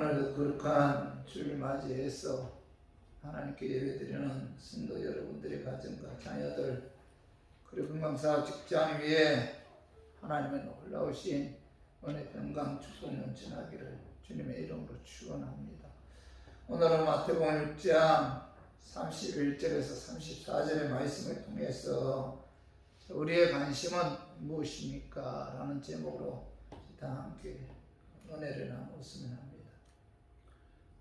오늘 거룩한 주를 맞이해서 하나님께 예배드리는 성도 여러분들의 가정과 자녀들, 그리고 건강사업 직장 위에 하나님의 놀라우신 은혜, 평강, 축복 넘쳐나기를 주님의 이름으로 축원합니다. 오늘은 마태복음 6장 31절에서 34절의 말씀을 통해서 우리의 관심은 무엇입니까? 라는 제목으로 다 함께 은혜를 나눴으면 합니다.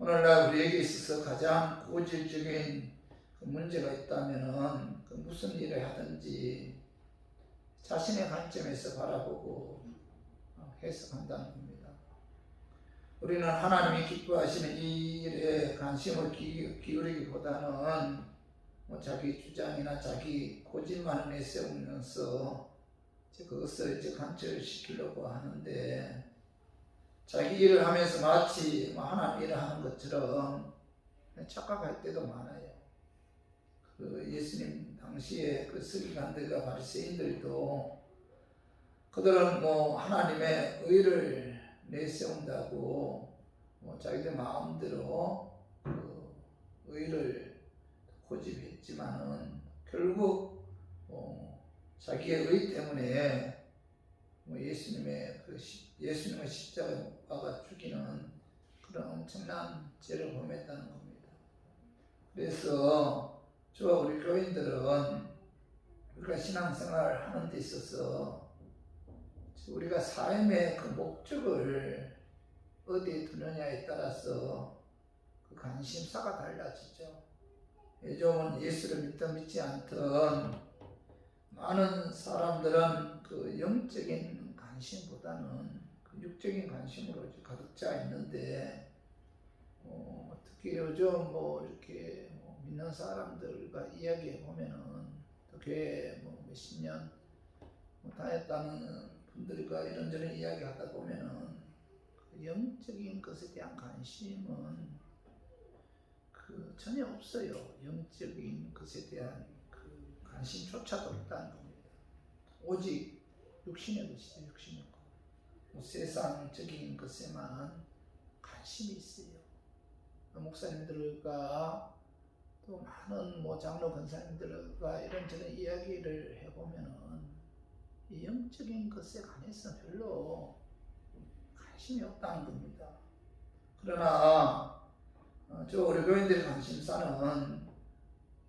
오늘날 우리에게 있어서 가장 고질적인 문제가 있다면 무슨 일을 하든지 자신의 관점에서 바라보고 해석한다는 겁니다. 우리는 하나님이 기뻐하시는 이 일에 관심을 기울이기보다는 자기 주장이나 자기 고집만을 내세우면서 그것을 관철시키려고 하는데, 자기 일을 하면서 마치 하나님 일을 하는 것처럼 착각할 때도 많아요. 예수님 당시에 서기관들과 바리새인들도 그들은 하나님의 의를 내세운다고 자기들 마음대로 의를 고집했지만은 결국 자기의 의 때문에 예수님의 십자가에 못 박아 죽이는 그런 엄청난 죄를 범했다는 겁니다. 그래서 저와 우리 교인들은 우리가 신앙생활을 하는 데 있어서 우리가 삶의 그 목적을 어디에 두느냐에 따라서 그 관심사가 달라지죠. 요즘은 예수를 믿든 믿지 않든 많은 사람들은 그 영적인 관심보다는 그 육적인 관심으로 가득 차 있는데, 특히 요즘 이렇게 믿는 사람들과 이야기해 보면은 또 교회 몇십 년 다녔다는 분들과 이런저런 이야기하다 보면은 그 영적인 것에 대한 관심은 전혀 없어요. 영적인 것에 대한 관심조차도 없다는 겁니다. 오직 육신의 것이죠. 육신의 것. 세상적인 것에만 관심이 있어요. 목사님들과 또 많은 장로 권사님들과 이런저런 이야기를 해보면은 이 영적인 것에 관해서 별로 관심이 없다는 겁니다. 그러나 우리 교인들의 관심사는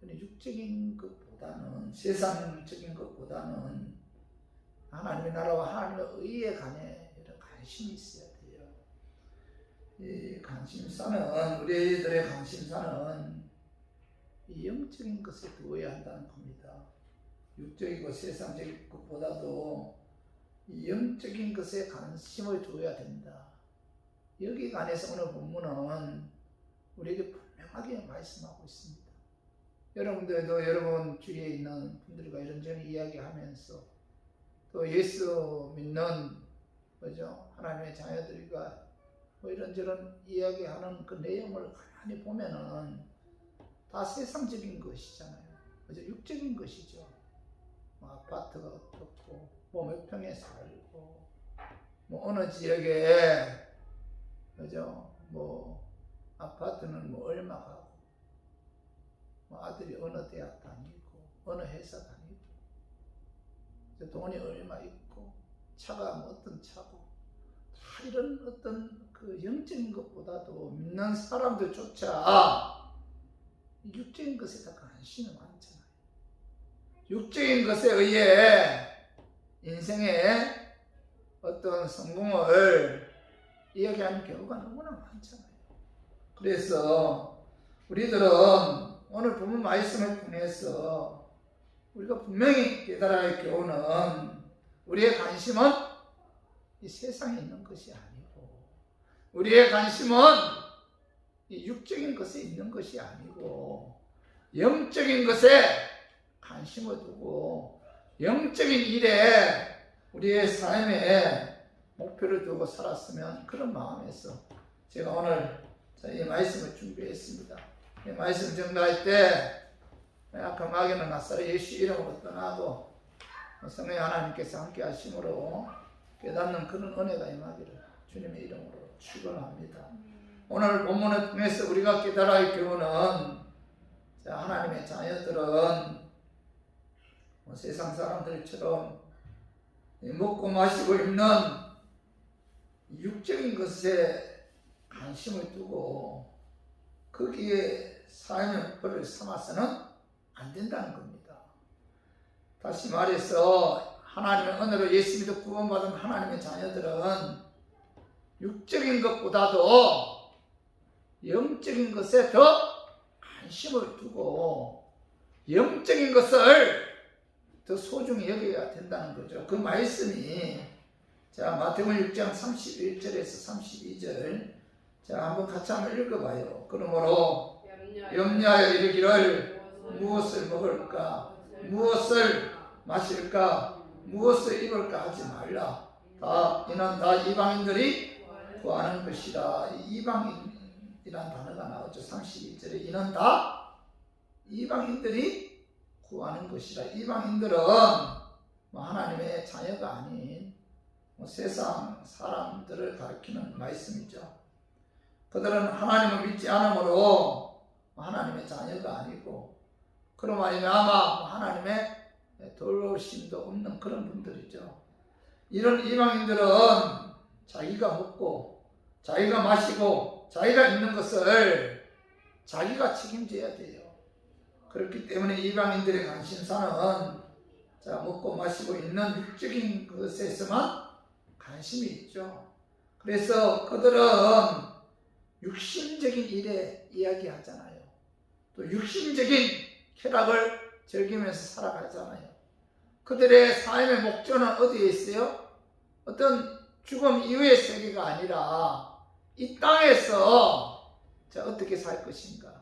육적인 것보다는, 세상적인 것보다는 하나님의 나라와 하나님의 의에 관해 이런 관심이 있어야 돼요. 이 관심사는, 우리들의 관심사는 이 영적인 것에 두어야 한다는 겁니다. 육적이고 세상적인 것보다도 이 영적인 것에 관심을 두어야 된다. 여기에 관해서 오늘 본문은 우리에게 분명하게 말씀하고 있습니다. 여러분들도 여러분 주위에 있는 분들과 이런저런 이야기하면서 또 예수 믿는 하나님의 자녀들과 이런저런 이야기하는 그 내용을 가만히 보면은 다 세상적인 것이잖아요. 육적인 것이죠. 아파트가 어떻고 몇 평에 살고 어느 지역에 아파트는 얼마 가고 아들이 어느 대학 다니고 어느 회사 다니고 돈이 얼마 있고 차가 어떤 차고, 다 이런 어떤 그 영적인 것보다도 믿는 사람들조차 육적인 것에 다 관심이 많잖아요. 육적인 것에 의해 인생의 어떤 성공을 이야기하는 경우가 너무나 많잖아요. 그래서 우리들은 오늘 본문 말씀을 통해서 우리가 분명히 깨달아야 할 교훈은, 우리의 관심은 이 세상에 있는 것이 아니고, 우리의 관심은 이 육적인 것에 있는 것이 아니고 영적인 것에 관심을 두고 영적인 일에 우리의 삶에 목표를 두고 살았으면, 그런 마음에서 제가 오늘 이 말씀을 준비했습니다. 이 말씀 전가할 때 약한 마귀는 나사렛 예수 이름으로 떠나고 성령 하나님께서 함께 하심으로 깨닫는 그런 은혜가 임하기를 주님의 이름으로 축원합니다. 오늘 본문을 통해서 우리가 깨달아야 할 교훈은, 자, 하나님의 자녀들은 세상 사람들처럼 먹고 마시고 입는 육적인 것에 관심을 두고 거기에 삶의 목표를 삼아서는 안 된다는 겁니다. 다시 말해서 하나님의 은혜로 예수 믿어 구원받은 하나님의 자녀들은 육적인 것보다도 영적인 것에 더 관심을 두고 영적인 것을 더 소중히 여겨야 된다는 거죠. 그 말씀이, 자, 마태복음 6장 31절에서 32절, 자, 한번 같이 한번 읽어봐요. 그러므로 염려하여 이르기를 무엇을 먹을까, 무엇을 마실까, 무엇을 입을까 하지 말라. 이는 다 이방인들이 구하는 것이라. 이방인이란 단어가 나오죠. 32절에 이는 다 이방인들이 구하는 것이라. 이방인들은 하나님의 자녀가 아닌 세상 사람들을 가리키는 말씀이죠. 그들은 하나님을 믿지 않으므로 하나님의 자녀가 아니고, 그로 말미암아 하나님의 돌보심도 없는 그런 분들이죠. 이런 이방인들은 자기가 먹고 자기가 마시고 자기가 입는 것을 자기가 책임져야 돼요. 그렇기 때문에 이방인들의 관심사는, 자, 먹고 마시고 있는 육적인 것에서만 관심이 있죠. 그래서 그들은 육신적인 일에 이야기하잖아요. 또 육신적인 쾌락을 즐기면서 살아가잖아요. 그들의 삶의 목적은 어디에 있어요? 어떤 죽음 이후의 세계가 아니라 이 땅에서 자, 어떻게 살 것인가,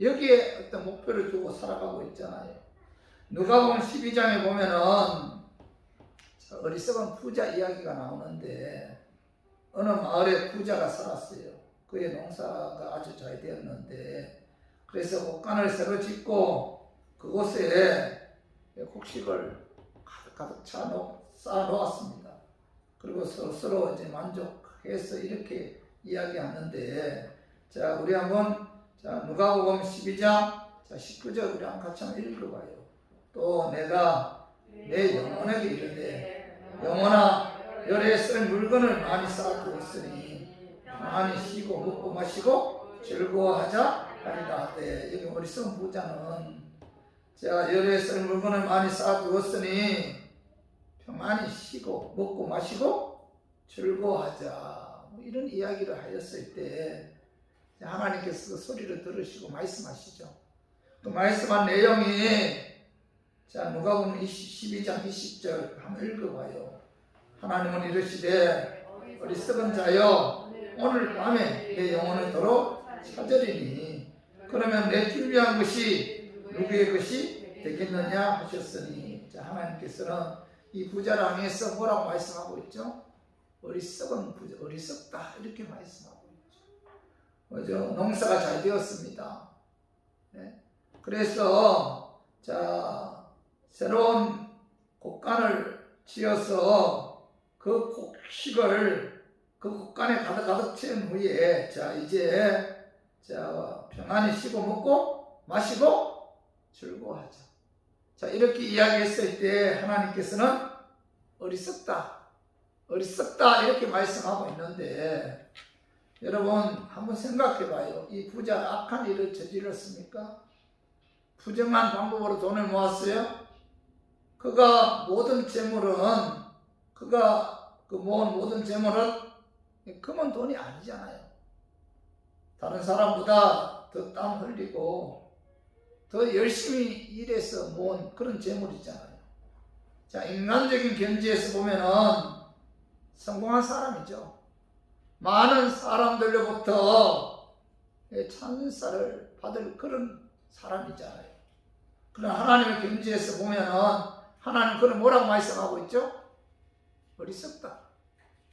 여기에 어떤 목표를 두고 살아가고 있잖아요. 누가복음 12장에 보면은 어리석은 부자 이야기가 나오는데, 어느 마을에 부자가 살았어요. 그의 농사가 아주 잘 되었는데, 그래서 옷간을 새로 짓고 그곳에 곡식을 가득 쌓아 놓았습니다. 그리고 서로 이제 만족해서 이렇게 이야기하는데, 자, 우리 한번, 자, 누가복음 12장 자, 19절 우리 한번 같이 한번 읽어봐요. 또 내가 내 영혼에게 이르되 영혼아, 열에 쓸 물건을 많이 쌓아두었으니 많이 쉬고 먹고 마시고 즐거워하자 하리라 하되. 여기 어리석은 부자는, 자, 열에 쓸 물건을 많이 쌓아두었으니 평안히 쉬고 먹고 마시고 즐거워하자, 이런 이야기를 하였을 때 하나님께서 그 소리를 들으시고 말씀하시죠. 그 말씀한 내용이, 자, 누가복음 12장 20절 한번 읽어봐요. 하나님은 이르시되 어리석은 자여, 오늘 밤에 내 영혼을 도로 찾으리니 그러면 내 준비한 것이 누구의 것이 되겠느냐 하셨으니. 자, 하나님께서는 이 부자를 향해서 뭐라고 말씀하고 있죠? 어리석은 부자, 어리석다, 이렇게 말씀하고 있죠. 그죠? 농사가 잘 되었습니다. 네? 그래서, 자, 새로운 곡간을 지어서 그 곡식을 그 곡간에 가득 채운 후에, 자, 이제, 자, 평안히 쉬고 먹고 마시고 즐거워하자. 자, 이렇게 이야기했을 때 하나님께서는 어리석다, 어리석다, 이렇게 말씀하고 있는데, 여러분 한번 생각해 봐요. 이 부자가 악한 일을 저질렀습니까? 부정한 방법으로 돈을 모았어요? 그가 모든 재물은, 그가 그 모은 모든 재물은 금은 돈이 아니잖아요. 다른 사람보다 더 땀 흘리고 더 열심히 일해서 모은 그런 재물이잖아요. 자, 인간적인 견지에서 보면은 성공한 사람이죠. 많은 사람들로부터 찬사를 받을 그런 사람이잖아요. 그러나 하나님의 견지에서 보면은 하나님 그는 뭐라고 말씀하고 있죠? 어리석다,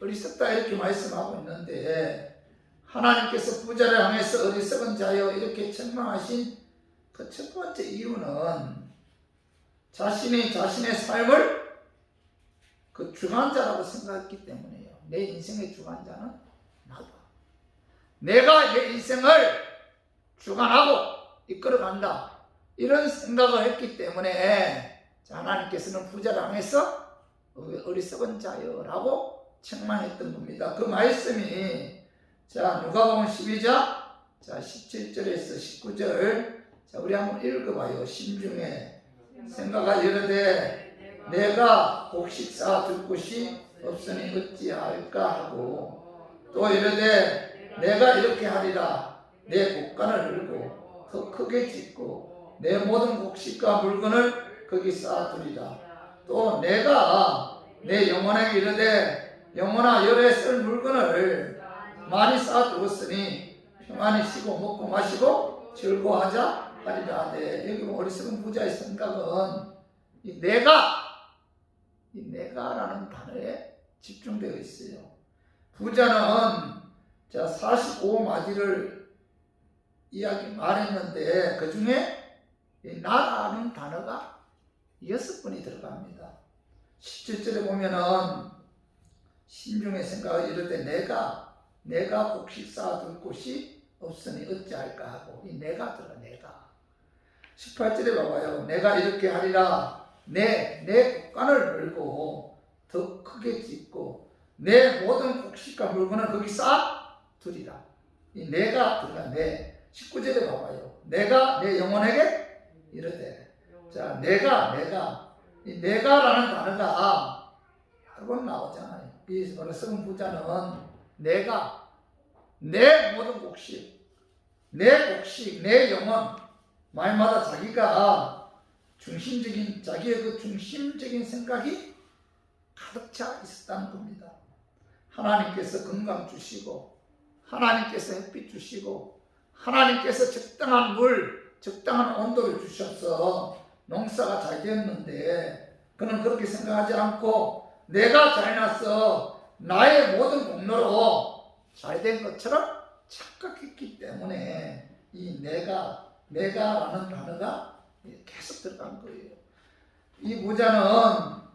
어리석다, 이렇게 말씀하고 있는데, 하나님께서 부자를 향해서 어리석은 자여 이렇게 책망하신 그 첫 번째 이유는 자신이 자신의 삶을 그 주관자라고 생각했기 때문이에요. 내 인생의 주관자는 나다. 내가 내 인생을 주관하고 이끌어간다. 이런 생각을 했기 때문에 하나님께서는 부자를 향해서 어리석은 자여라고 책망했던 겁니다. 그 말씀이 누가복음 12장 17절에서 19절 우리 한번 읽어봐요. 심중에 생각하 이르되 내가 곡식 쌓아둘 곳이 없으니 어찌할까 하고 또 이르되 내가 이렇게 하리라 내 곡간을 흘고 더 크게 짓고 내 모든 곡식과 물건을 거기 쌓아두리라. 또 내가 내 영혼에게 이르되 영혼아 열에 쓸 물건을 많이 쌓아두었으니 평안히 쉬고 먹고 마시고 즐거워하자 하리라. 여기 어리석은 부자의 생각은 이 내가라는 단어에 집중되어 있어요. 부자는 45마디를 말했는데 그 중에 나라는 단어가 6번이 들어갑니다. 17절에 보면은 심중에 생각을 이르되 내가 곡식 쌓아둘 곳이 없으니 어찌할까 하고 이 내가 들어가. 내가 18절에 봐봐요. 내가 이렇게 하리라 내 곡간을 열고 더 크게 짓고 내 모든 곡식과 물건을 거기 쌓아두리라. 이 내가 들어가. 19절에 봐봐요. 내가 내 영혼에게 이르되 이 내가라는 단어가 여러 번 나오잖아요. 이 어리석은 부자는 내가 내 모든 곡식, 내 영혼 말마다 자기가 자기의 그 중심적인 생각이 가득 차 있었다는 겁니다. 하나님께서 건강 주시고 하나님께서 햇빛 주시고 하나님께서 적당한 물, 적당한 온도를 주셔서 농사가 잘 되었는데 그는 그렇게 생각하지 않고 내가 잘나서 나의 모든 공로로 잘 된 것처럼 착각했기 때문에 이 내가라는 단어가 계속 들어간 거예요. 이 부자는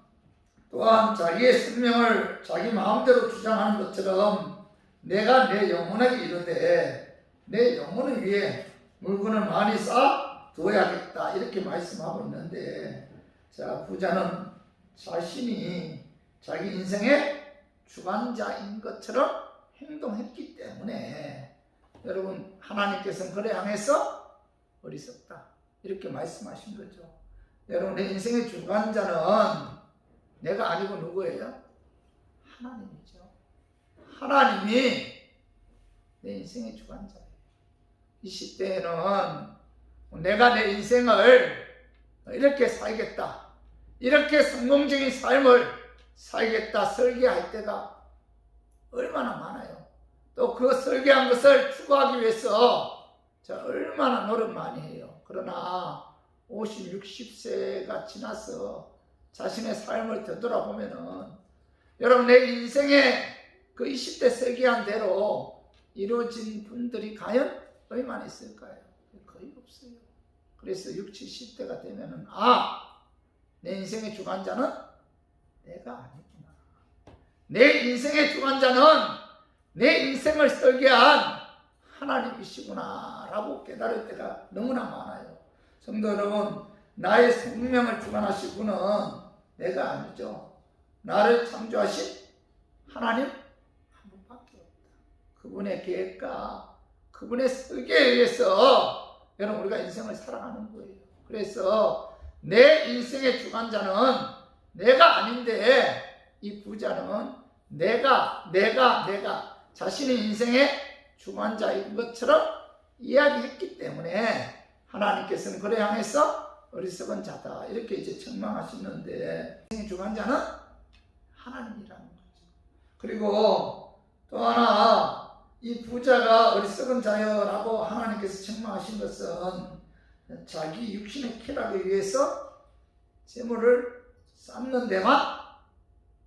또한 자기의 생명을 자기 마음대로 주장하는 것처럼 내가 내 영혼에게 이르되 내 영혼을 위해 물건을 많이 쌓아두어야겠다 이렇게 말씀하고 있는데 부자는 자신이 자기 인생의 주관자인 것처럼 행동했기 때문에 여러분 하나님께서는 그를 향해서 어리석다 이렇게 말씀하신 거죠. 여러분 내 인생의 주관자는 내가 아니고 누구예요? 하나님이죠. 하나님이 내 인생의 주관자예요. 이 시대에는 내가 내 인생을 이렇게 살겠다, 이렇게 성공적인 삶을 살겠다 설계할 때가 얼마나 많아요. 또 그 설계한 것을 추구하기 위해서 얼마나 노력 많이 해요. 그러나 50, 60세가 지나서 자신의 삶을 되돌아보면은 여러분 내 인생의 그 20대 설계한 대로 이루어진 분들이 과연 얼마나 있을까요? 거의 없어요. 그래서 60, 70대가 되면은 내 인생의 주관자는 내가 아니구나. 내 인생의 주관자는 내 인생을 설계한 하나님이시구나 라고 깨달을 때가 너무나 많아요. 성도 여러분, 나의 생명을 주관하실 분은 내가 아니죠. 나를 창조하신 하나님 한 분밖에 없다. 그분의 계획과 그분의 설계에 의해서 여러분 우리가 인생을 살아가는 거예요. 그래서 내 인생의 주관자는 내가 아닌데 이 부자는 내가 자신의 인생의 주관자인 것처럼 이야기했기 때문에 하나님께서는 그를 향해서 어리석은 자다 이렇게 이제 책망하시는데 인생의 주관자는 하나님이라는 거죠. 그리고 또 하나 이 부자가 어리석은 자여라고 하나님께서 책망하신 것은 자기 육신의 쾌락을 위해서 재물을 쌓는 데만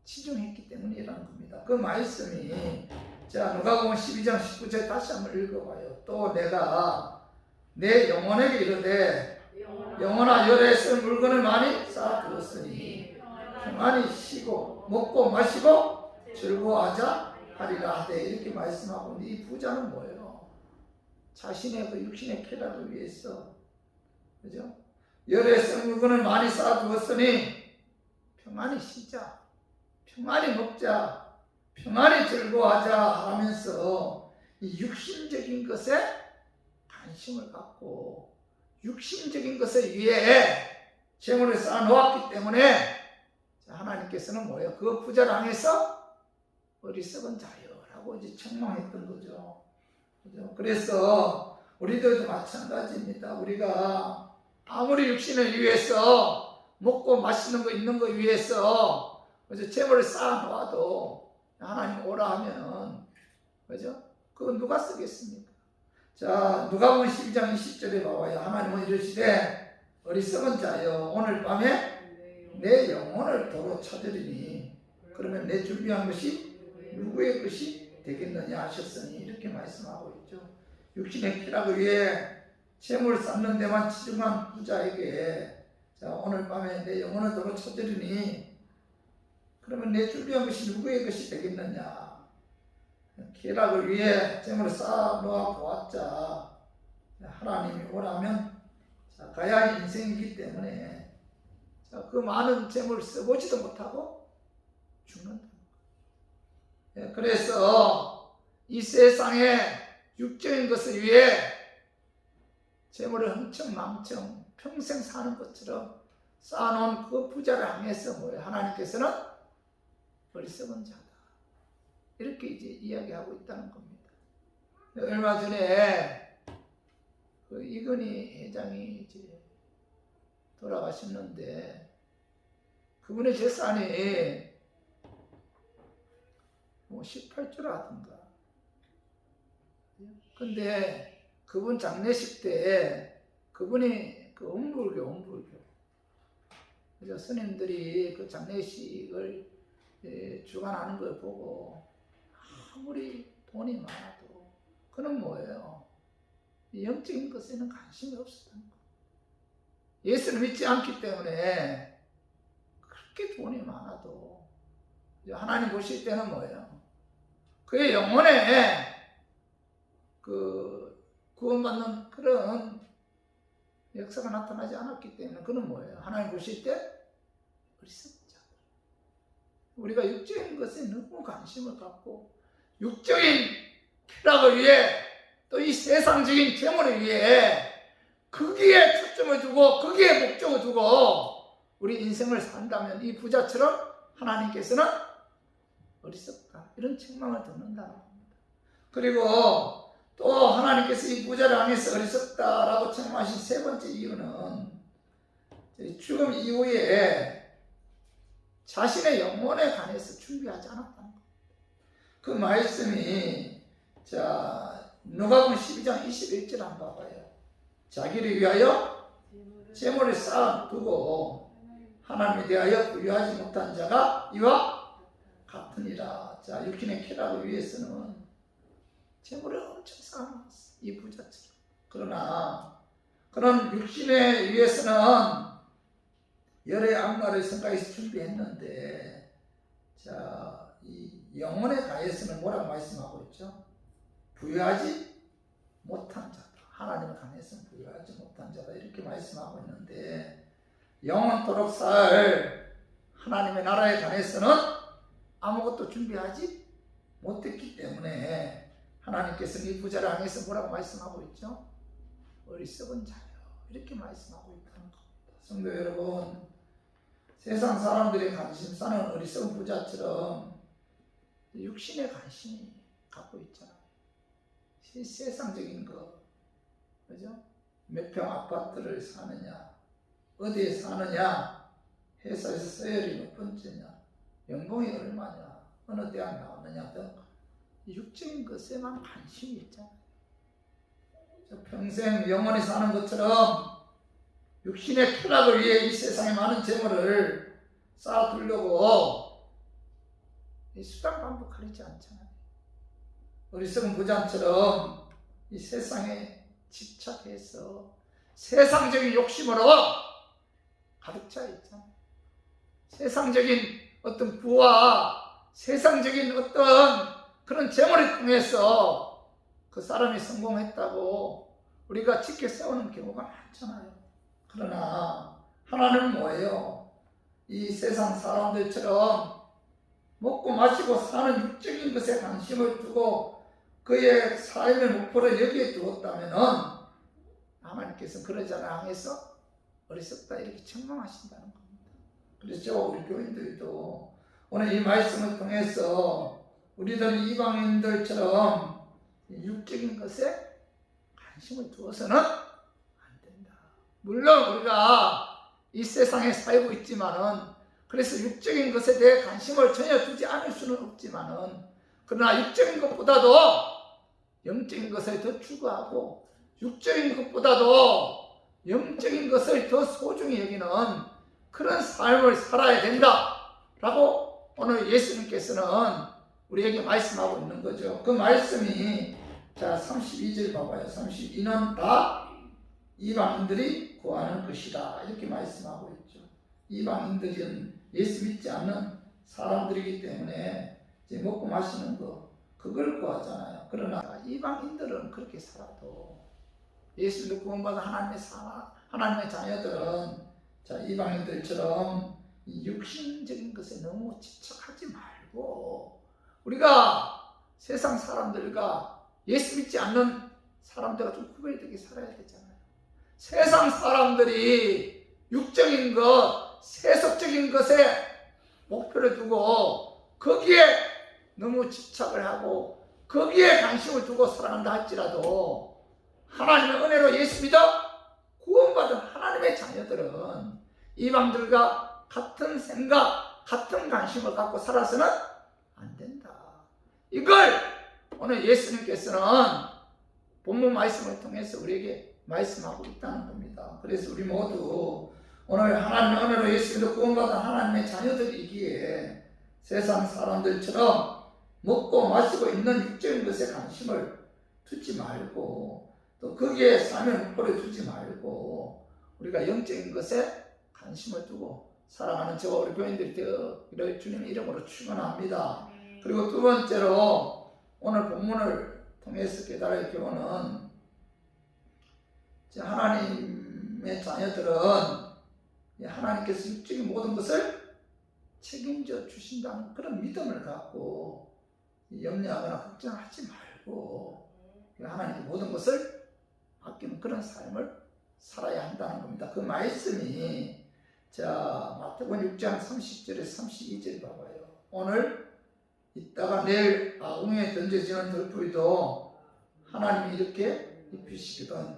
치중했기 때문이라는 겁니다. 그 말씀이 누가복음 12장 19절 다시 한번 읽어봐요. 또 내가 내 영혼에게 이르되 영혼아 열에 쓸 물건을 많이 쌓아두었으니 평안히 쉬고 먹고 마시고 즐거워하자 하리라 하되 이렇게 말씀하고 이 부자는 뭐예요? 자신의 그 육신의 쾌락을 위해서, 그죠? 열의 썩물건을 많이 쌓아두었으니 평안히 쉬자, 평안히 먹자, 평안히 즐거워하자 하면서 이 육신적인 것에 관심을 갖고 육신적인 것에 위해 재물을 쌓아놓았기 때문에 하나님께서는 뭐예요? 그 부자를 향해서 어리석은 자여라고 이제 책망했던 거죠. 그죠? 그래서 우리들도 마찬가지입니다. 우리가 아무리 육신을 위해서 먹고 마시는 거 있는 거 위해서 그죠? 재물을 쌓아놓아도 하나님 오라 하면은 그죠? 그건 누가 쓰겠습니까? 자, 누가복음 12장 20절에 봐봐요. 하나님은 이르시되 어리석은 자여 오늘 밤에 내 영혼을 도로 찾으리니 그러면 내 준비한 것이 누구의 것이 되겠느냐 하셨으니 이렇게 말씀하고 있죠. 육신의 쾌락을 위해 재물을 쌓는 데만 치중한 부자에게 자, 오늘 밤에 내 영혼을 도로 찾으리니 그러면 내 준비한 것이 누구의 것이 되겠느냐. 쾌락을 위해 재물을 쌓아놓아 보았자 하나님이 오라면 가야 인생이기 때문에 그 많은 재물을 써보지도 못하고 죽는다. 그래서 이 세상에 육적인 것을 위해 재물을 흥청망청 평생 사는 것처럼 쌓아놓은 그 부자를 향해서 뭐예요? 하나님께서는 어리석은 자다. 이렇게 이제 이야기하고 있다는 겁니다. 얼마 전에 그 이건희 회장이 이제 돌아가셨는데 그분의 재산이 뭐 18조라든가. 근데 그분 장례식 때 그분이 그 음불교. 그래서 스님들이 그 장례식을 주관하는 걸 보고 아무리 돈이 많아도 그는 뭐예요? 영적인 것에는 관심이 없었던 거예요. 예수를 믿지 않기 때문에 그렇게 돈이 많아도 하나님 보실 때는 뭐예요? 그의 영혼에 그 구원받는 그런 역사가 나타나지 않았기 때문에 그는 뭐예요? 하나님 보실 때 어리석은 자. 우리가 육적인 것에 너무 관심을 갖고 육적인 쾌락을 위해 또 이 세상적인 재물을 위해 거기에 초점을 두고 거기에 목적을 두고 우리 인생을 산다면 이 부자처럼 하나님께서는 어리석다 이런 책망을 듣는다는 겁니다. 그리고 또 하나님께서 이 부자를 향해서 어리석다라고 책망하신 세 번째 이유는 죽음 이후에 자신의 영혼에 관해서 준비하지 않았다는 겁니다. 그 말씀이 자 누가복음 12장 21절 한번 봐봐요. 자기를 위하여 재물을 쌓아두고 하나님에 대하여 부유하지 못한 자가 이와 같으니라. 자, 육신의 쾌락을 위해서는 재물을 엄청 쌓아놨어. 이 부자처럼. 그러나 그런 육신에 위해서는 열의 악마를 생각해서 준비했는데 자, 이 영혼에 관해서는 뭐라고 말씀하고 있죠? 부유하지 못한 자다. 하나님을 관해서는 부유하지 못한 자다. 이렇게 말씀하고 있는데 영원토록 살 하나님의 나라에 관해서는 아무것도 준비하지 못했기 때문에 하나님께서는 이 부자를 향해서 뭐라고 말씀하고 있죠? 어리석은 자요. 이렇게 말씀하고 있다는 겁니다. 성도 여러분, 세상 사람들의 관심사는 어리석은 부자처럼 육신의 관심이 갖고 있잖아요. 세상적인 거, 그죠? 몇 평 아파트를 사느냐, 어디에 사느냐, 회사에서 서열이 몇 번째냐, 연봉이 얼마냐, 어느 대학 나왔느냐 등 육적인 것에만 관심이 있잖아요. 평생 영원히 사는 것처럼 육신의 쾌락을 위해 이 세상에 많은 재물을 쌓아두려고 이 수단 방법 가리지 않잖아요. 어리석은 부자처럼 이 세상에 집착해서 세상적인 욕심으로 가득 차 있잖아요. 세상적인 어떤 부와 세상적인 어떤 그런 재물을 통해서 그 사람이 성공했다고 우리가 지켜 세우는 경우가 많잖아요. 그러나 하나님은 뭐예요? 이 세상 사람들처럼 먹고 마시고 사는 육적인 것에 관심을 두고 그의 삶의 목표를 여기에 두었다면 하나님께서 그러지 않아서 어리석다 이렇게 책망하신다는 겁니다. 그래서 우리 교인들도 오늘 이 말씀을 통해서 우리들은 이방인들처럼 육적인 것에 관심을 두어서는 안 된다. 물론 우리가 이 세상에 살고 있지만은 그래서 육적인 것에 대해 관심을 전혀 두지 않을 수는 없지만은 그러나 육적인 것보다도 영적인 것을 더 추구하고 육적인 것보다도 영적인 것을 더 소중히 여기는 그런 삶을 살아야 된다라고 오늘 예수님께서는 우리에게 말씀하고 있는 거죠. 그 말씀이 자 32절 봐봐요. 32는 다 이방인들이 구하는 것이다 이렇게 말씀하고 있죠. 이방인들은 예수 믿지 않는 사람들이기 때문에 이제 먹고 마시는 거 그걸 구하잖아요. 그러나 이방인들은 그렇게 살아도 예수를 구원받은 하나님의 자녀들은 자 이방인들처럼 이 육신적인 것에 너무 집착하지 말고 우리가 세상 사람들과 예수 믿지 않는 사람들과 좀 구별되게 살아야 되잖아요. 세상 사람들이 육적인 것, 세속적인 것에 목표를 두고 거기에 너무 집착을 하고 거기에 관심을 두고 살아간다 할지라도 하나님의 은혜로 예수 믿어 구원받은 하나님의 자녀들은 이방들과 같은 생각, 같은 관심을 갖고 살아서는 안 된다. 이걸 오늘 예수님께서는 본문 말씀을 통해서 우리에게 말씀하고 있다는 겁니다. 그래서 우리 모두 오늘 하나님의 은혜로 예수 믿어 구원받은 하나님의 자녀들이기에 세상 사람들처럼 먹고 마시고 있는 육적인 것에 관심을 두지 말고 또 거기에 삶의 목표를 두지 말고 우리가 영적인 것에 관심을 두고 살아가는 저와 우리 교인들이 되어 주님의 이름으로 축원합니다. 그리고 두 번째로 오늘 본문을 통해서 깨달을 교훈은 하나님의 자녀들은 하나님께서 육적인 모든 것을 책임져 주신다는 그런 믿음을 갖고 염려하거나 걱정하지 말고 하나님께 모든 것을 맡기는 그런 삶을 살아야 한다는 겁니다. 그 말씀이 자 마태복음 6장 30절에서 32절 봐봐요. 오늘 이따가 내일 아궁이에 던져지는 들풀이도 하나님이 이렇게 입히시거든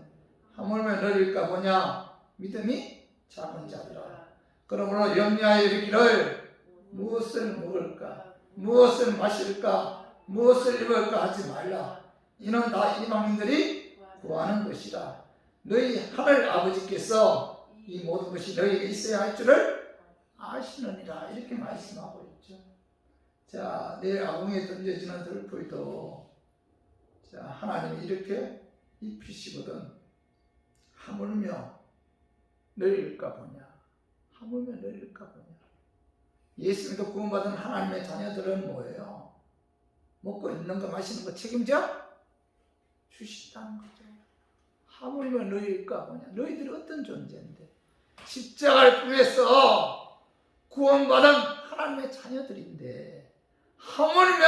하물며 너희일까 보냐 믿음이 작은 자들아. 그러므로 염려하여 이르기를 무엇을 먹을까 무엇을 마실까 무엇을 입을까 하지 말라. 이는 다 이방인들이 구하는 것이라. 너희 하늘 아버지께서 이 모든 것이 너희에게 있어야 할 줄을 아시느니라. 이렇게 말씀하고 있죠. 자, 내일 아궁이에 던져지는 들풀이도 자, 하나님이 이렇게 입히시거든. 하물며 너희일까 보냐. 하물며 너희일까 보냐. 예수 믿어 구원받은 하나님의 자녀들은 뭐예요? 먹고 있는 거 마시는 거 책임져 주신다는 거죠. 하물며 너희일까 보냐. 너희들이 어떤 존재인데 십자가를 통해서 구원받은 하나님의 자녀들인데 하물며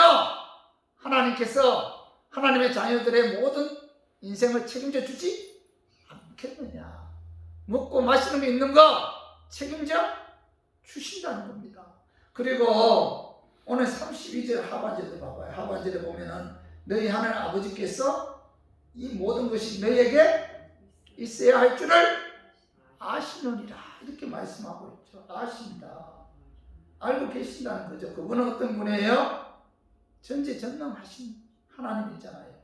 하나님께서 하나님의 자녀들의 모든 인생을 책임져 주지 않겠느냐. 먹고 마시는 게 있는 거 책임져 주신다는 겁니다. 그리고 오늘 32절 하반절도 봐봐요. 하반절에 보면은 너희 하늘 아버지께서 이 모든 것이 너희에게 있어야 할 줄을 아시느니라. 이렇게 말씀하고 있죠. 아신다. 알고 계신다는 거죠. 그분은 어떤 분이에요? 전지전능하신 하나님이잖아요.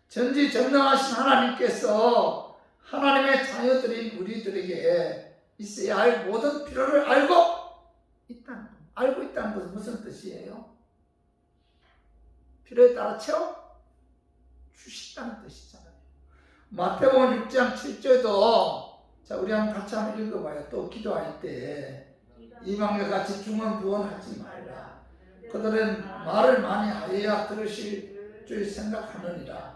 전지전능하신 하나님께서 하나님의 자녀들인 우리들에게 있어야 할 모든 필요를 알고 있다는 겁니다. 알고 있다는 것은 무슨 뜻이에요? 필요에 따라 채워 주신다는 뜻이잖아요. 마태복음 6장 7절도 자 우리 같이 한번 읽어봐요. 또 기도할 때 이방과 같이 중언부언하지 말라. 그들은 말을 많이 하여야 들으실 줄 생각하느니라.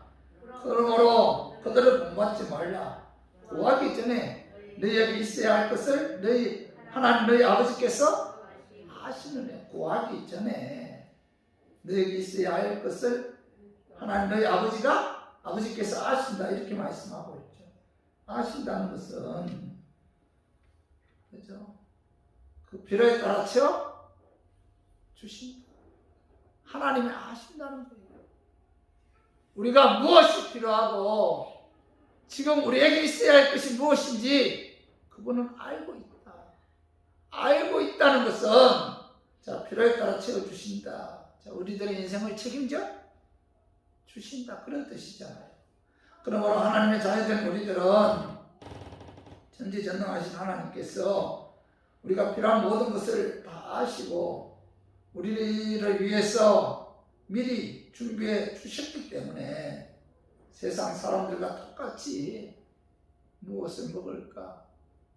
그러므로 그들을 본받지 말라. 구하기 전에 너희에게 있어야 할 것을 너희 하나님 너희 아버지께서 아시느냐. 구하기 전에 너희에게 있어야 할 것을 하나님 너희 아버지께서 아신다. 이렇게 말씀하고 있죠. 아신다는 것은 그죠? 그 필요에 따라 채워 주신다. 하나님이 아신다는 거예요. 우리가 무엇이 필요하고 지금 우리에게 있어야 할 것이 무엇인지 그분은 알고 있다. 알고 있다는 것은 자, 필요에 따라 채워주신다. 자, 우리들의 인생을 책임져 주신다. 그런 뜻이잖아요. 그러므로 하나님의 자녀된 우리들은 전지전능하신 하나님께서 우리가 필요한 모든 것을 다 아시고 우리를 위해서 미리 준비해 주셨기 때문에 세상 사람들과 똑같이 무엇을 먹을까,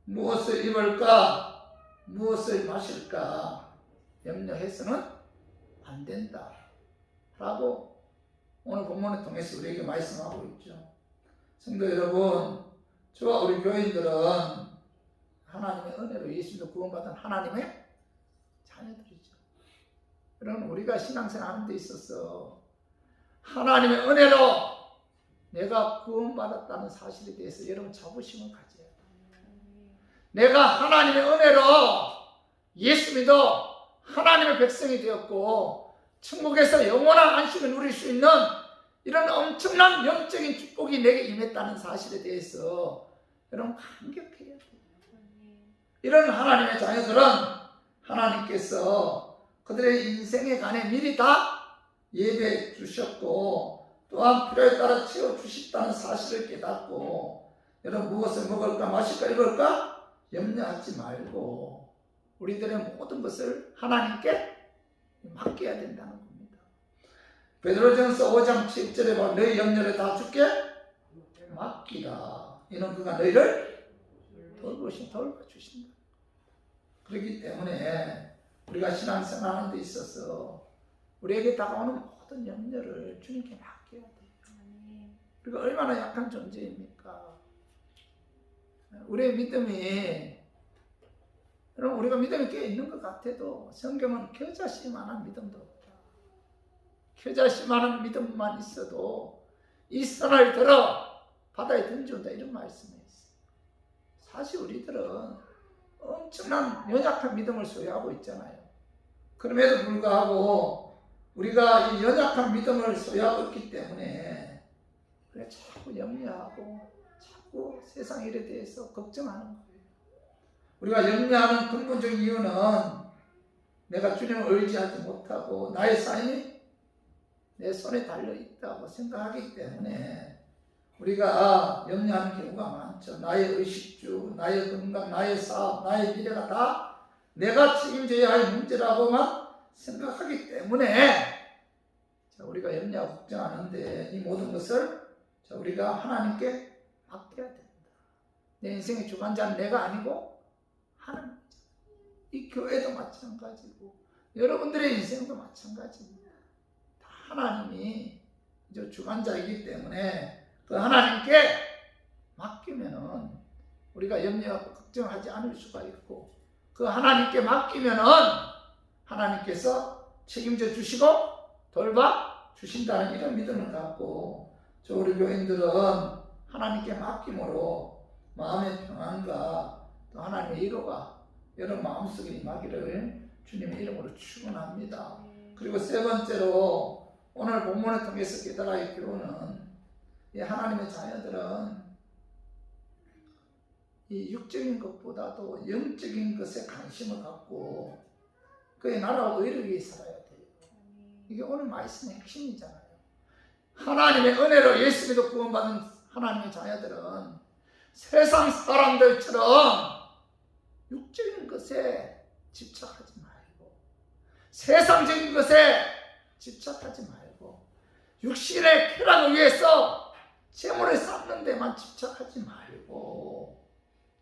무엇을 입을까, 무엇을 마실까 염려해서는 안 된다 라고 오늘 본문을 통해서 우리에게 말씀하고 있죠. 성도 여러분, 저와 우리 교인들은 하나님의 은혜로 예수님도 구원받은 하나님의 자녀들이죠. 여러분, 우리가 신앙생활 하는 데 있어서 하나님의 은혜로 내가 구원받았다는 사실에 대해서 여러분 자부심을 가져야 돼요. 내가 하나님의 은혜로 예수 믿어 하나님의 백성이 되었고 천국에서 영원한 안식을 누릴 수 있는 이런 엄청난 영적인 축복이 내게 임했다는 사실에 대해서 여러분 감격해야 돼요. 이런 하나님의 자녀들은 하나님께서 그들의 인생에 관해 미리 다 예배해 주셨고 또한 필요에 따라 채워주셨다는 사실을 깨닫고 여러분 무엇을 먹을까 마실까 입을까 염려하지 말고 우리들의 모든 것을 하나님께 맡겨야 된다는 겁니다. 베드로전서 5장 7절에 보면 너희 염려를 다 주께 맡기라. 이는 그가 너희를 돌봐주신다. 그렇기 때문에 우리가 신앙생활하는 데 있어서 우리에게 다가오는 모든 염려를 주님께 맡겨야 돼요. 우리가 얼마나 약한 존재입니까? 우리의 믿음이 여러분 우리가 믿음이 꽤 있는 것 같아도 성경은 겨자씨만한 믿음도 없다. 겨자씨만한 믿음만 있어도 이 선을 들어 바다에 던져온다 이런 말씀이 있어요. 사실 우리들은 엄청난 연약한 믿음을 소유하고 있잖아요. 그럼에도 불구하고 우리가 이 연약한 믿음을 소유하고 있기 때문에 그래 자꾸 염려하고 자꾸 세상 일에 대해서 걱정하는 거예요. 우리가 염려하는 근본적인 이유는 내가 주님을 의지하지 못하고 나의 삶이 내 손에 달려있다고 생각하기 때문에 우리가 염려하는 경우가 많죠. 나의 의식주, 나의 건강, 나의 사업, 나의 미래가 다 내가 책임져야 할 문제라고만 생각하기 때문에 우리가 염려하고 걱정하는데 이 모든 것을 우리가 하나님께 맡겨야 된다. 내 인생의 주관자는 내가 아니고 하나님. 이 교회도 마찬가지고 여러분들의 인생도 마찬가지입니다. 다 하나님이 주관자이기 때문에 그 하나님께 맡기면은 우리가 염려하고 걱정하지 않을 수가 있고 그 하나님께 맡기면은 하나님께서 책임져 주시고 돌봐 주신다는 이런 믿음을 갖고 저 우리 교인들은 하나님께 맡김으로 마음의 평안과 또 하나님의 위로가 여러분 마음속에 임하기를 주님의 이름으로 축원합니다. 그리고 세 번째로 오늘 본문을 통해서 깨달아야 할 교훈은 이 하나님의 자녀들은 이 육적인 것보다도 영적인 것에 관심을 갖고 그의 나라와 의를 위해 살아야 돼요. 이게 오늘 말씀의 핵심이잖아요. 하나님의 은혜로 예수 믿어 구원받은 하나님의 자녀들은 세상 사람들처럼 육적인 것에 집착하지 말고 세상적인 것에 집착하지 말고 육신의 쾌락을 위해서 재물을 쌓는 데만 집착하지 말고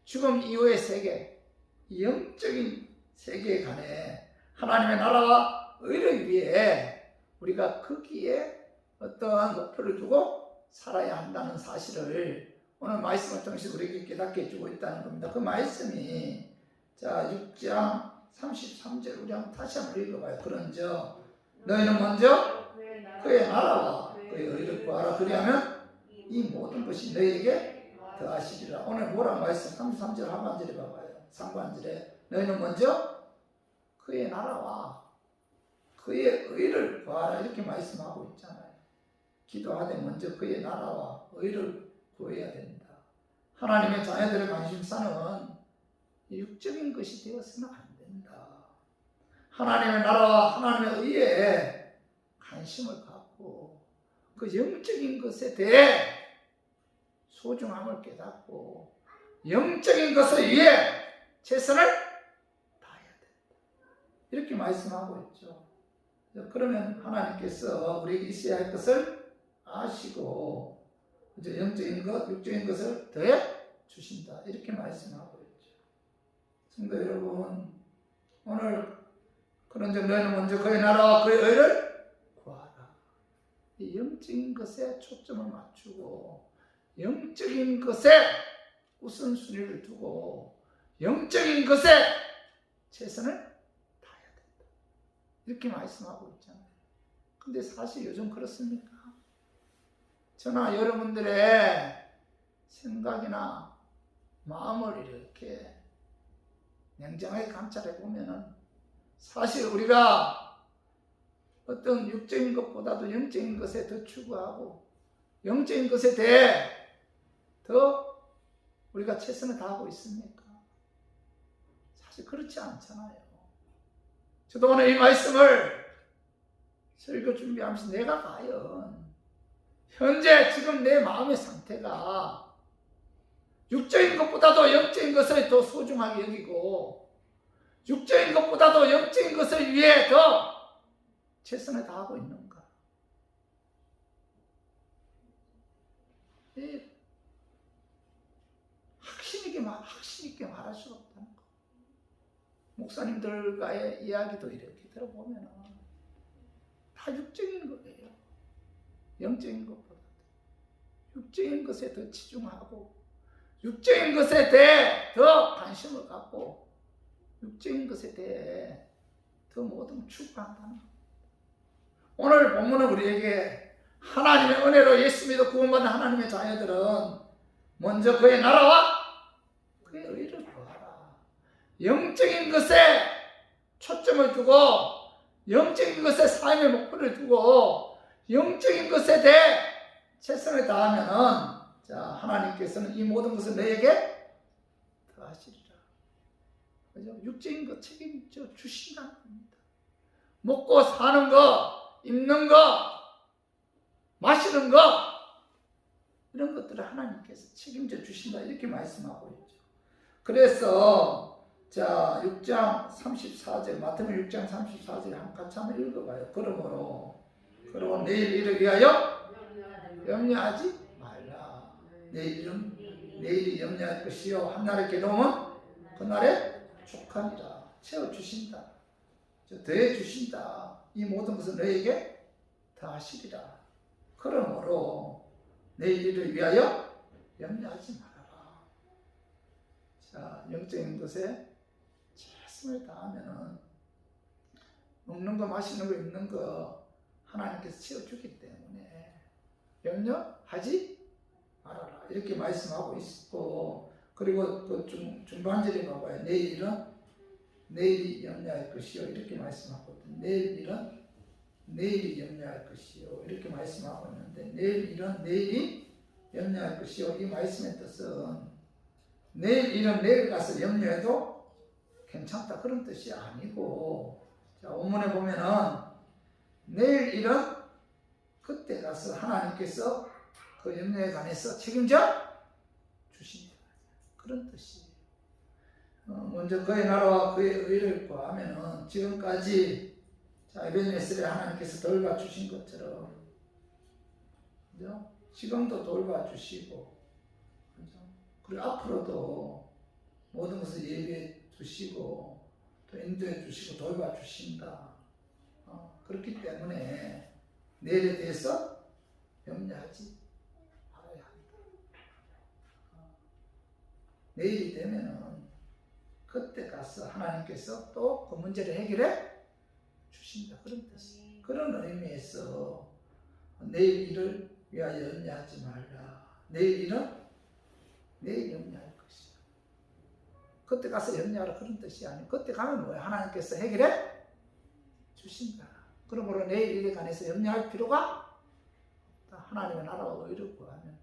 죽음 이후의 세계, 영적인 세계에 관해 하나님의 나라와 의를 위해 우리가 거기에 어떠한 목표를 두고 살아야 한다는 사실을 오늘 말씀을 통해서 우리에게 깨닫게 해주고 있다는 겁니다. 그 말씀이 자 6장 33절 우리 한번 다시 한번 읽어봐요. 그런즉 너희는 먼저 그의 나라와 그의 의를 구하라. 그리하면 이 모든 것이 너희에게 더하시리라. 오늘 뭐라고 말씀 33절 하반절에 봐봐요. 상반절에 너희는 먼저 그의 나라와 그의 의를 구하라 이렇게 말씀하고 있잖아요. 기도하되 먼저 그의 나라와 의를 구해야 된다. 하나님의 자녀들의 관심사는 육적인 것이 되어서는 안 된다. 하나님의 나라와 하나님의 의에 관심을 갖고 그 영적인 것에 대해 소중함을 깨닫고 영적인 것을 위해 최선을 다해야 된다. 이렇게 말씀하고 있죠. 그러면 하나님께서 우리에게 있어야 할 것을 아시고 영적인 것, 육적인 것을 더해 주신다. 이렇게 말씀하고 있죠. 성도 여러분, 오늘 그런즉 너희는 먼저 그의 나라와 그의 의를 구하라. 이 영적인 것에 초점을 맞추고 영적인 것에 우선순위를 두고 영적인 것에 최선을 다해야 된다. 이렇게 말씀하고 있잖아요. 근데 사실 요즘 그렇습니까? 저나 여러분들의 생각이나 마음을 이렇게 냉정하게 감찰해 보면은 사실 우리가 어떤 육적인 것보다도 영적인 것에 더 추구하고 영적인 것에 대해 더 우리가 최선을 다하고 있습니까? 사실 그렇지 않잖아요. 저도 오늘 이 말씀을 설교 준비하면서 내가 과연 현재 지금 내 마음의 상태가 육적인 것보다도 영적인 것을 더 소중하게 여기고 육적인 것보다도 영적인 것을 위해 더 최선을 다하고 있는가? 확신 있게 말할 수 없다는 거. 목사님들과의 이야기도 이렇게 들어보면 다 육적인 거예요. 영적인 것보다 육적인 것에 더 치중하고 육적인 것에 대해 더 관심을 갖고 육적인 것에 대해 더 모든 추구한다는 것. 오늘 본문은 우리에게 하나님의 은혜로 예수 믿어 구원받은 하나님의 자녀들은 먼저 그의 나라와 그의 의를 구하라. 영적인 것에 초점을 두고 영적인 것에 삶의 목표를 두고 영적인 것에 대해 최선을 다하면은 자 하나님께서는 이 모든 것을 너에게 더하시리라. 그죠? 육적인 것 책임져 주신다는 겁니다. 먹고 사는 거, 입는 거, 마시는 거 이런 것들을 하나님께서 책임져 주신다 이렇게 말씀하고 있죠. 그래서 자 6장 34절 마태복음 6장 34절 같이 한번 읽어봐요. 그러므로 내일 일을 위하여 염려하지 말라. 내일이 염려할 것이요 한날의 괴로움은 그날에 족하니라. 채워주신다. 더해주신다. 이 모든 것은 너에게 다하시리라. 그러므로 내일 일을 위하여 염려하지 말아라. 자, 영적인 것에 최선을 다하면은 먹는 거, 마시는 거, 입는 거 하나님께서 채워주기 때문에 염려하지 말아라. 이렇게 말씀하고 있고, 그리고 그 중반절에 봐봐요. 내일이 염려할 것이요. 이렇게 말씀하거든요. 내일이 염려할 것이요. 이렇게 말씀하고 있는데, 내일이 염려할 것이요. 이 말씀의 뜻은 내일 가서 염려해도 괜찮다. 그런 뜻이 아니고, 자, 본문에 보면은 내일 일은 그때 가서 하나님께서 그 염려에 관해서 책임져 주신다. 그런 뜻이에요. 먼저 그의 나라와 그의 의를 구하면은 지금까지 자, 에베네셀에 하나님께서 돌봐주신 것처럼 그죠? 지금도 돌봐주시고 그죠? 그리고 앞으로도 모든 것을 예비해 주시고 또 인도해 주시고 돌봐주신다. 그렇기 때문에 내일에 대해서 염려하지 내일이 되면은 그때 가서 하나님께서 또 그 문제를 해결해 주신다. 그런 뜻이. 그런 의미에서 내일 일을 위하여 염려하지 말라. 내일 일은 내일 염려할 것이야. 그때 가서 염려하라 그런 뜻이 아니고 그때 가면 뭐야? 하나님께서 해결해 주신다. 그러므로 내일 일에 관해서 염려할 필요가 없다. 하나님의 나라와 의를 구하면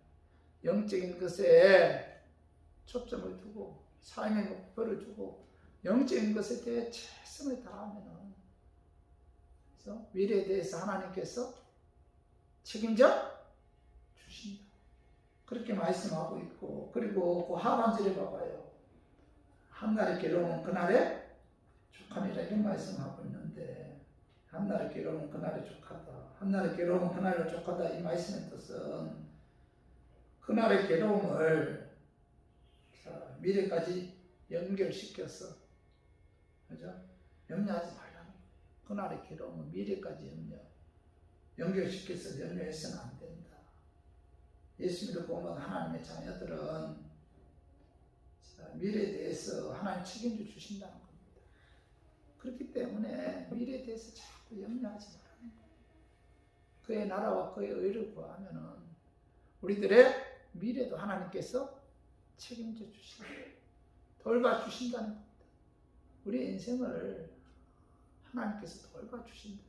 영적인 것에 초점을 두고 삶의 목표를 두고 영적인 것에 대해 최선을 다하면 그래서 미래에 대해서 하나님께서 책임져 주신다. 그렇게 말씀하고 있고 그리고 그 하반절에 봐봐요. 한날의 괴로움은 그날에 족함이라 이런 말씀하고 있는데 한날의 괴로움은 그날에 족하다. 한날의 괴로움은 그날에 족하다. 이 말씀의 뜻은 그날의 괴로움을 미래까지 연결시켜서 그죠? 염려하지 말라는 거예요. 그날의 괴로움은 미래까지 연결시켜서 염려해서는 안 된다. 예수 믿고 온 하나님의 자녀들은 미래에 대해서 하나님 책임져 주신다는 겁니다. 그렇기 때문에 미래에 대해서 자꾸 염려하지 말라는 거예요. 그의 나라와 그의 의를 구하면은 우리들의 미래도 하나님께서 책임져 주신다. 돌봐주신다는 겁니다. 우리 인생을 하나님께서 돌봐주신다.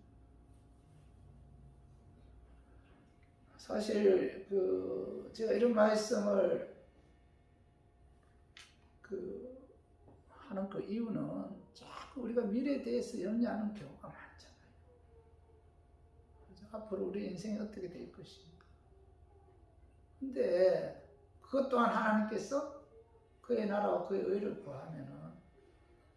사실 제가 이런 말씀을 하는 그 이유는 자꾸 우리가 미래에 대해서 염려하는 경우가 많잖아요. 그래서 앞으로 우리 인생이 어떻게 될 것인가. 근데 그것 또한 하나님께서 그의 나라와 그의 의를 구하면은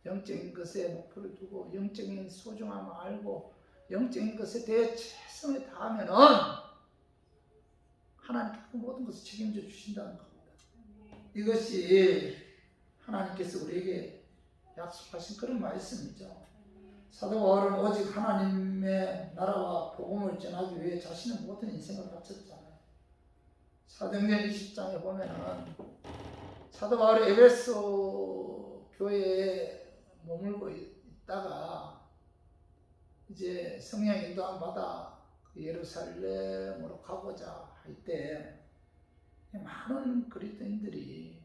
영적인 것에 목표를 두고 영적인 소중함을 알고 영적인 것에 대해 최선을 다하면은 하나님께서 그 모든 것을 책임져 주신다는 겁니다. 이것이 하나님께서 우리에게 약속하신 그런 말씀이죠. 사도 바울은 오직 하나님의 나라와 복음을 전하기 위해 자신의 모든 인생을 바쳤잖아요. 사도행전 20장에 보면은 사도 바울이 에베소 교회에 머물고 있다가 이제 성령 인도함 받아 예루살렘으로 가고자 할 때 많은 그리스도인들이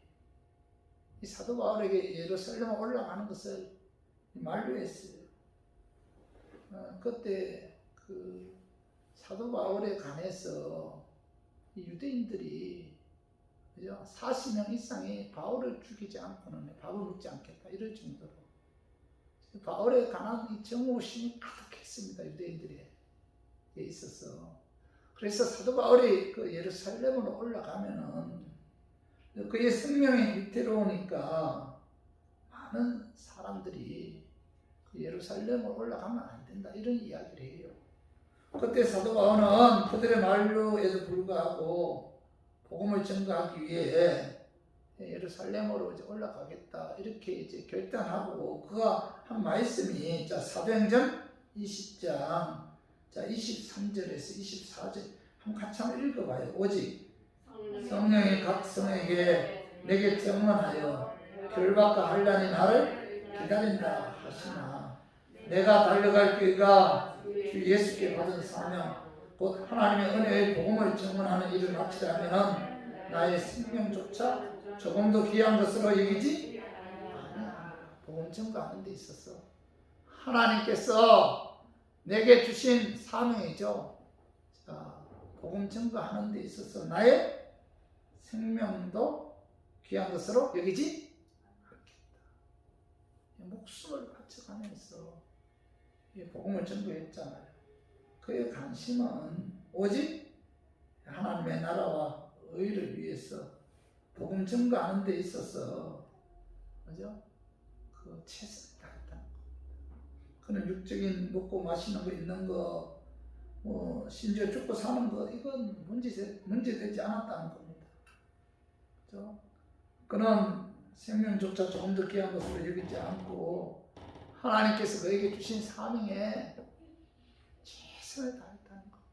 이 사도 바울에게 예루살렘에 올라가는 것을 만류했어요. 그때 사도 바울에 관해서 이 유대인들이 40명 이상이 바울을 죽이지 않고는 밥을 먹지 않겠다 이럴 정도로 바울에 관한 이 정오심이 가득했습니다. 유대인들에 있어서. 그래서 사도 바울이 예루살렘으로 올라가면은 그의 생명이 위태로우니까 많은 사람들이 예루살렘으로 올라가면 안 된다 이런 이야기를 해요. 그때 사도 바울은 그들의 만류에도 불구하고 복음을 전가하기 위해 예루살렘으로 이제 올라가겠다 이렇게 이제 결단하고 그가 한 말씀이 사도행전 20장 23절에서 24절 한번 같이 한번 읽어봐요. 오직 성령이 각 성에게 내게 증언하여 결박과 환난이 나를 기다린다 하시나 내가 달려갈 길과 주 예수께 받은 사명 곧 하나님의 은혜의 복음을 증언하는 일을 마치려면 나의 생명조차 조금도 귀한 것으로 여기지 아니야. 복음 증거하는 데 있어서 하나님께서 내게 주신 사명이죠. 복음 증거하는 데 있어서 나의 생명도 귀한 것으로 여기지 않겠다. 목숨을 바쳐가면서 복음을 증거했잖아요. 그의 관심은 오직 하나님의 나라와 의를 위해서 복음 증거하는 데 있어서 그죠? 최선을 다했다는 겁니다. 그는 육적인 먹고 마시는 거 있는 거 심지어 죽고 사는 거 이건 문제되지 않았다는 겁니다. 그죠? 그는 생명조차 조금 더 귀한 것으로 여기지 않고 하나님께서 그에게 주신 사명에 최선을 다했다는 겁니다.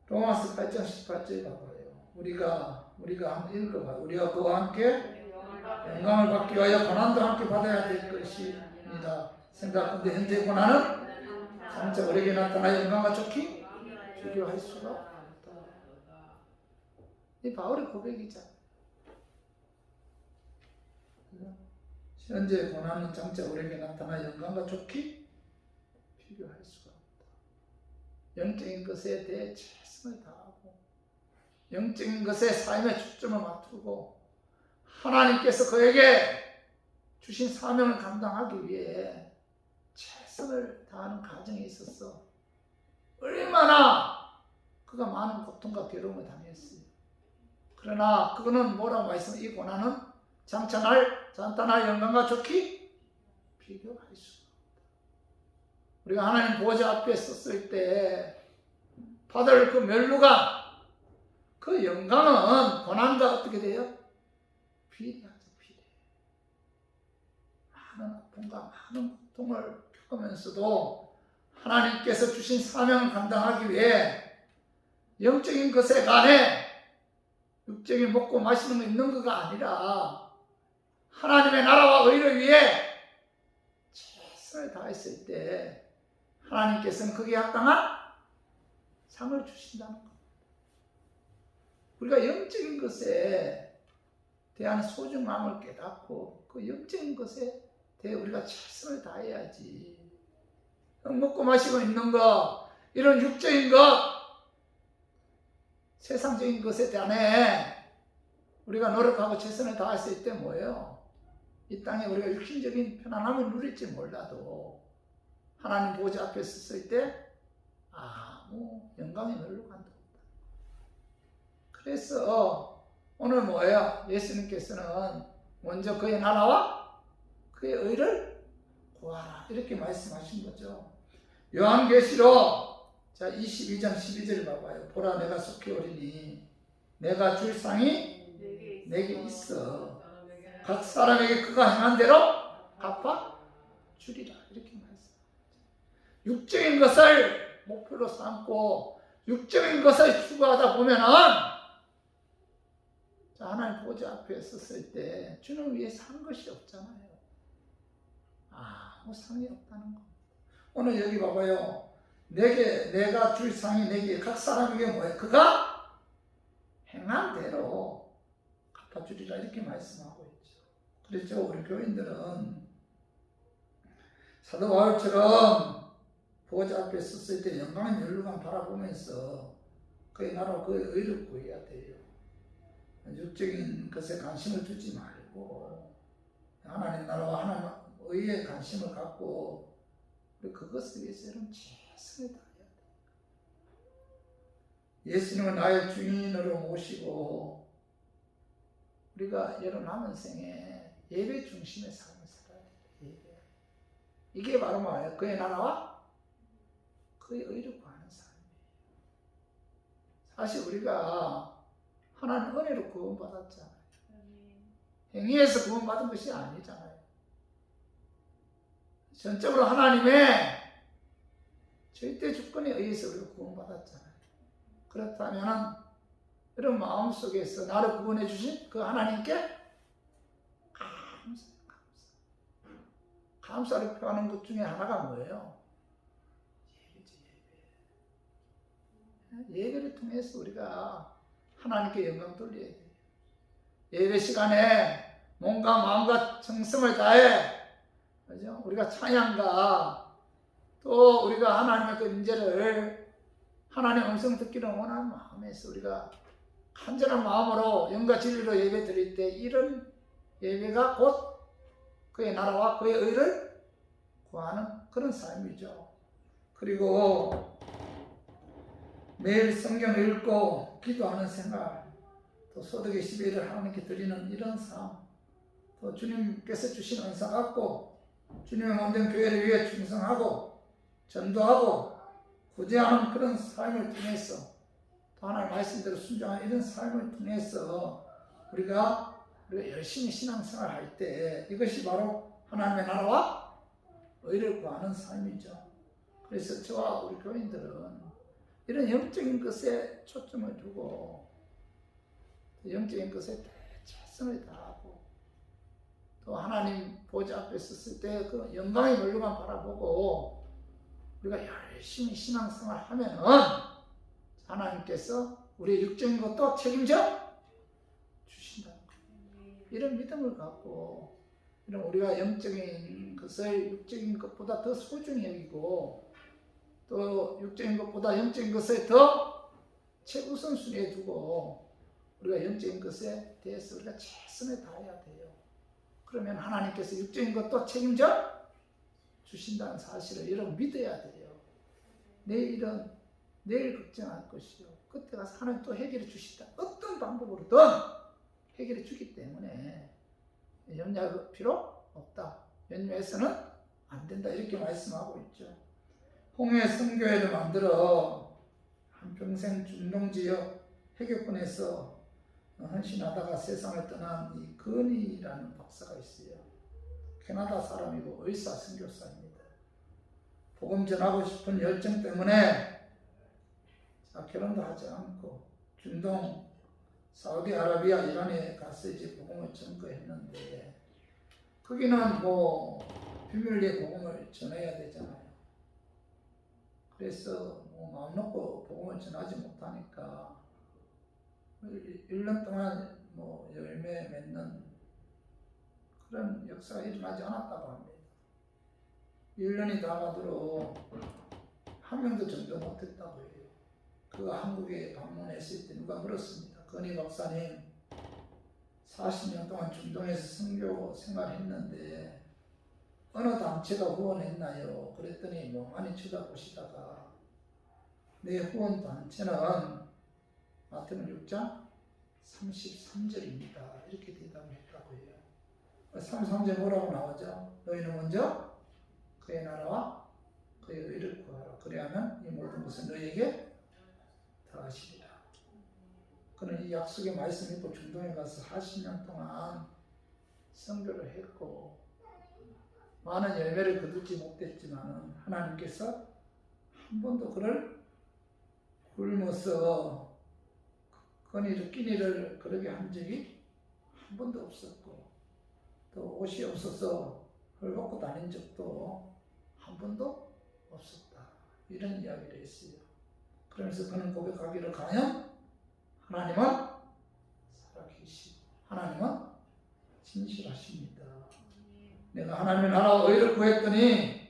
로마서 8장 18절 봐봐요. 우리가 한번 읽어봐요. 우리가 그와 함께 영광을 받기 위하여 고난도 함께 받아야 될 것입니다. 생각한데 현재 고난은 장차 우리에게 나타나 영광과 좋게 비교할 수가 없다. 이 바울의 고백이잖아. 현재 고난은 장차 우리에게 나타나 영광과 좋게 비교할 수가 없다. 영적인 것에 대해 최선을 다하고 영적인 것에 삶의 초점을 맞추고 하나님께서 그에게 주신 사명을 감당하기 위해 최선을 다하는 과정에 있어서 얼마나 그가 많은 고통과 괴로움을 당했어요. 그러나 그거는 뭐라고 말씀해? 이 고난은 장차 나타날 영광과 좋게 비교할 수가 없다. 우리가 하나님 보호자 앞에 섰을 때 받을 그 멸루가 그 영광은 고난과 어떻게 돼요? 비례하죠. 비례. 많은 아픔과 많은 고통을 겪으면서도 하나님께서 주신 사명을 감당하기 위해 영적인 것에 관해 육적인 먹고 마시는 거 있는 거가 아니라 하나님의 나라와 의를 위해 최선을 다했을 때 하나님께서는 거기에 합당한 상을 주신다는 겁니다. 우리가 영적인 것에 대한 소중함을 깨닫고 그 영적인 것에 대해 우리가 최선을 다해야지. 먹고 마시고 있는 것, 이런 육적인 것, 세상적인 것에 대해 우리가 노력하고 최선을 다했을 때 뭐예요? 이 땅에 우리가 육신적인 편안함을 누릴지 몰라도 하나님 보좌 앞에 섰을 때 아무 영광이 별로 간다. 그래서 오늘 뭐예요? 예수님께서는 먼저 그의 나라와 그의 의를 구하라 이렇게 말씀하신 거죠. 요한계시록 22장 12절 봐봐요. 보라 내가 속히 오리니 내가 줄 상이 내게 있어 각 사람에게 그가 행한 대로 갚아 주리라 이렇게 말씀하죠. 육적인 것을 목표로 삼고 육적인 것을 추구하다 보면은 하나님 보좌 앞에 섰을 때 주는 위해서 한 것이 없잖아요. 아무 상이 없다는 거. 오늘 여기 봐봐요. 내가 줄 상이 내게 각 사람에게 뭐예요? 그가 행한 대로 갚아주리라 이렇게 말씀하고 있죠. 그렇죠. 우리 교인들은 사도 바울처럼 보좌 앞에 섰을 때 영광의 멸루관 바라보면서 그의 나라와 그의 의를 구해야 돼요. 육적인 것에 관심을 두지 말고 하나님 나라와 하나님 의에 관심을 갖고 우리 그것을 위해서 여러분 최선을 다해야 돼요. 예수님을 나의 주인으로 모시고 우리가 여러분 남은 생에 예배 중심의 삶을 살아야 돼요. 예배. 이게 바로 뭐예요? 그의 나라와 그의 의를 구하는 삶이에요. 사실 우리가 하나님 은혜로 구원받았잖아요. 행위에서 구원받은 것이 아니잖아요. 전적으로 하나님의 절대 주권에 의해서 우리가 구원받았잖아요. 그렇다면 이런 마음속에서 나를 구원해 주신 그 하나님께 감사를 표하는 것 중에 하나가 뭐예요? 예배죠. 예배를 통해서 우리가 하나님께 영광 돌려야 돼요. 예배 시간에 몸과 마음과 정성을 다해, 그죠? 우리가 찬양과 또 우리가 하나님의 그 임재를 하나님의 음성 듣기를 원하는 마음에서 우리가 간절한 마음으로 영과 진리로 예배 드릴 때 이런 예배가 곧 그의 나라와 그의 의를 구하는 그런 삶이죠. 그리고 매일 성경 읽고 기도하는 생활, 또 소득의 11을 하나님께 드리는 이런 삶, 또 주님께서 주신 은사 갖고 주님의 만든 교회를 위해 충성하고 전도하고 구제하는 그런 삶을 통해서 또 하나님 말씀대로 순종하는 이런 삶을 통해서 우리가 열심히 신앙생활 할 때 이것이 바로 하나님의 나라와 의를 구하는 삶이죠. 그래서 저와 우리 교인들은 이런 영적인 것에 초점을 두고 영적인 것에 최선을 다하고 또 하나님 보좌 앞에 섰을 때 그 영광의 얼굴만 바라보고 우리가 열심히 신앙생활 하면은 하나님께서 우리의 육적인 것도 책임져 주신다는 거예요. 이런 믿음을 갖고 이런 우리가 영적인 것을 육적인 것보다 더 소중히 여기고 또 육적인 것보다 영적인 것을 더 최우선순위에 두고 우리가 영적인 것에 대해서 우리가 최선을 다해야 돼요. 그러면 하나님께서 육적인 것도 책임져 주신다는 사실을 여러분 믿어야 돼요. 내일은 내일 걱정할 것이요. 그때 가서 하나님 또 해결해 주신다. 어떤 방법으로든 해결해 주기 때문에 염려할 필요 없다. 염려해서는 안 된다. 이렇게 말씀하고 있죠. 홍해 성교회를 만들어 한평생 중동지역 해교권에서 헌신하다가 세상을 떠난 이 건희라는 박사가 있어요. 캐나다 사람이고 의사 선교사입니다. 복음 전하고 싶은 열정 때문에 결혼도 하지 않고 중동, 사우디아라비아, 이란에 가서 이제 복음을 전거했는데 거기는 뭐 비밀리에 복음을 전해야 되잖아요. 그래서 뭐 마음 놓고 복음을 전하지 못하니까 1년 동안 뭐 열매 맺는 그런 역사가 일어나지 않았다고 합니다. 1년이 다 가도록 한 명도 전도 못했다고 해요. 그가 한국에 방문했을 때 누가 물었습니다. 건희 박사님 40년 동안 중동에서 선교 생활했는데 어느 단체가 후원했나요? 그랬더니 멍하니 쳐다보시다가 내 후원 단체는 마태복음 6장 33절입니다. 이렇게 대답했다고 해요. 33절 뭐라고 나오죠? 너희는 먼저 그의 나라와 그의 의를 구하라. 그래야만 이 모든 것은 너희에게 더하시리라. 그는 이 약속의 말씀 믿고 중동에 가서 40년 동안 선교를 했고 많은 열매를 거두지 못했지만 하나님께서 한 번도 그를 굶어서 건의를 끼니를 그러게 한 적이 한 번도 없었고 또 옷이 없어서 헐벗고 다닌 적도 한 번도 없었다. 이런 이야기를 했어요. 그러면서 그는 고백하기를 과연 하나님은 살아계시고 하나님은 진실하십니다. 내가 하나님의 나라와 의를 구했더니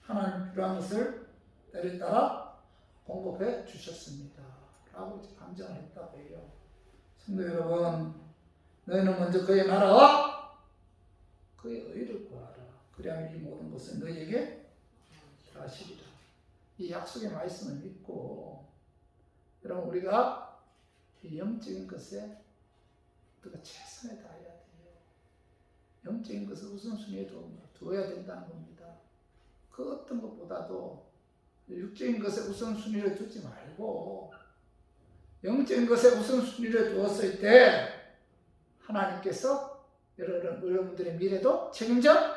하나님 필요한 것을 때를 따라 공급해 주셨습니다. 라고 감정을 했다고 해요. 성도 여러분, 너희는 먼저 그의 나라와 그의 의를 구하라. 그래야만 이 모든 것은 너희에게 더하시리라. 이 약속의 말씀을 믿고 여러분 우리가 이 영적인 것에 우리가 최선을 다해야 돼요. 영적인 것을 우선순위에 두어야 된다는 겁니다. 그 어떤 것보다도 육적인 것에 우선순위를 두지 말고 영적인 것에 우선순위를 두었을 때 하나님께서 여러분들의 미래도 책임져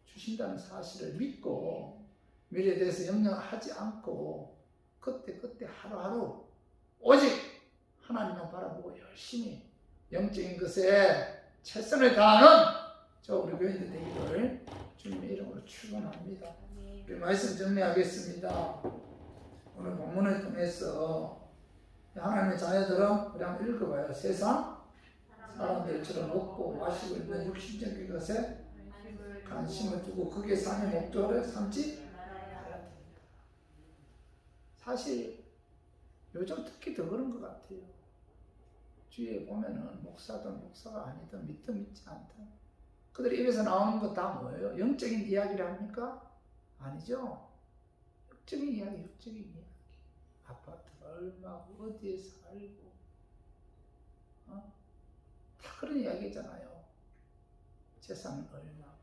주신다는 사실을 믿고 미래에 대해서 염려하지 않고 그때 하루하루 오직 하나님만 바라보고 열심히 영적인 것에 최선을 다하는 저 우리 교인들 되기를 주님의 이름으로 축원합니다. 우리 말씀 정리하겠습니다. 오늘 본문을 통해서 하나님의 자녀들은 우리 한번 읽어봐요. 세상 사람들처럼 먹고 마시고 있는 육신적인 것에 관심을 두고 그게 삶의 목적을 삼지 말아야 됩니다. 사실 요즘 특히 더 그런 것 같아요. 주위에 보면은 목사든 목사가 아니든 믿든 믿지 않든 그들의 입에서 나오는 것 다 뭐예요? 영적인 이야기를 합니까? 아니죠. 육적인 이야기, 육적인 이야기. 아파트가 얼마고 어디에 살고 다 그런 이야기잖아요. 재산은 얼마고.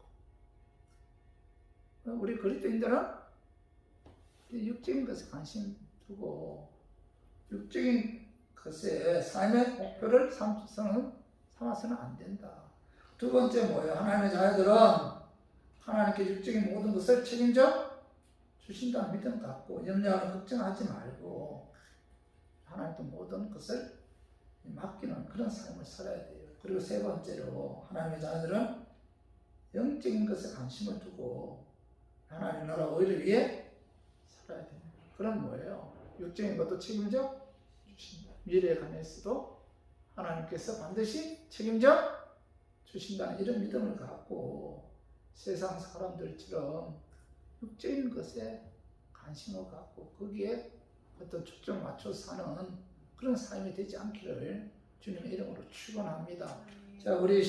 우리 그리스도인들은 육적인 것에 관심 두고 육적인 것에 삶의 목표를 삼아서는 안 된다. 두 번째 뭐예요? 하나님의 자녀들은 하나님께 육적인 모든 것을 책임져 주신다는 믿음 갖고 염려하고 걱정하지 말고 하나님께 모든 것을 맡기는 그런 삶을 살아야 돼요. 그리고 세 번째로 하나님의 자녀들은 영적인 것에 관심을 두고 하나님 나라 의를 위해 살아야 됩니다. 그럼 뭐예요? 육적인 것도 책임져 주신다. 미래에 관해서도 하나님께서 반드시 책임져 주신다는 이런 믿음을 갖고 세상 사람들처럼 육적인 것에 관심을 갖고 거기에 어떤 초점 맞춰 사는 그런 삶이 되지 않기를 주님의 이름으로 축원합니다. 자, 우리